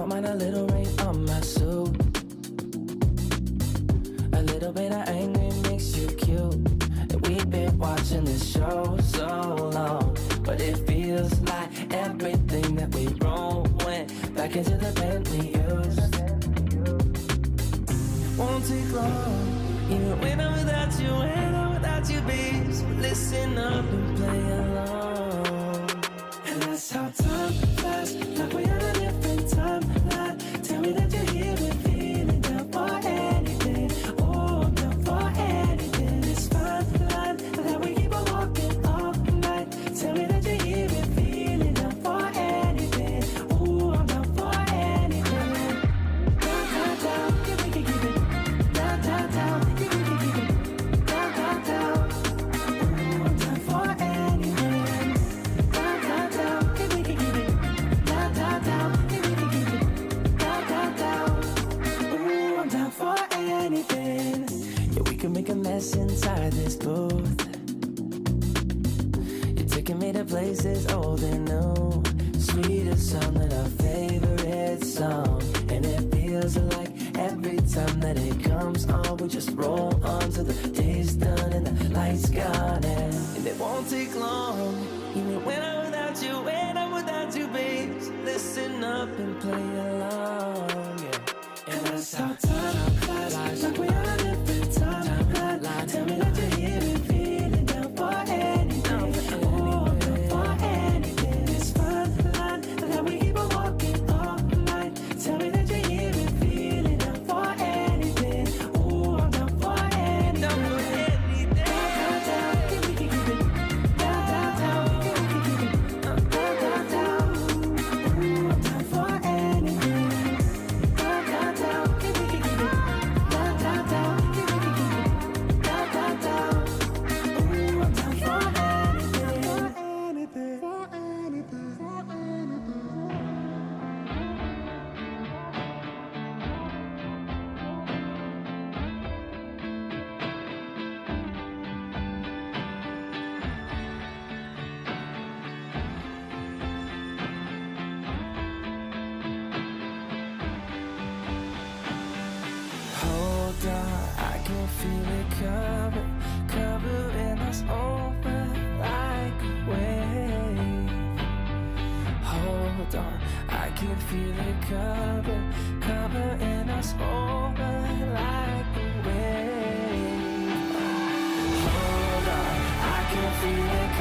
don't mind a little rain on my suit. A little bit of anger makes you cute. And we've been watching this show so long, but it feels like everything that we wrote went back into the pen we used. Won't take long, even when I'm without you, when I'm without you, babe. So listen up and play along. And that's how time flies, like we're on a different timeline. Tell me that you're here with feeling down for anything. Oh, I'm down for anything. It's fine line that we keep on walking all night. Tell me that you're here with feeling down for anything. Oh, I'm down for anything. Down, down, down, yeah, we can keep it. Down, down, down, yeah, we can keep it. Down, down, down. Oh, I'm down for anything. Down, down, down, yeah, we can keep it. Down, down, down, yeah, we can keep it. Down, down, down. Oh, I'm down for anything. Yeah, we can make a mess inside this booth. You're taking me to places old and new, sweetest song than our favorite song. And it feels like every time that it comes on, we just roll on till the day's done and the lights gone. And it won't take long, even when I'm without you, when I'm without you, babe. So listen up and play along, yeah. And that's how time flies, like we're on a different timeline. Tell me that you're here and feeling down for anything. Oh, I'm down for anything. It's fine line that we keep on walking all night. Tell me that you're here and feeling down for anything. Oh, I'm down for anything. Down for anything. Down, down, yeah, we can keep it. Down, down, down, yeah, we can keep it. Down, down, down. Oh, I'm down for anything. Down, down, down, yeah, we can keep it. Down, down, down, yeah, we can keep it. Down, down, down. Oh, I'm down for anything. For anything. For anything. Hold on, I can feel it covering us over like a wave. Hold on, I can feel it covering us over like a wave. Hold on, I can feel it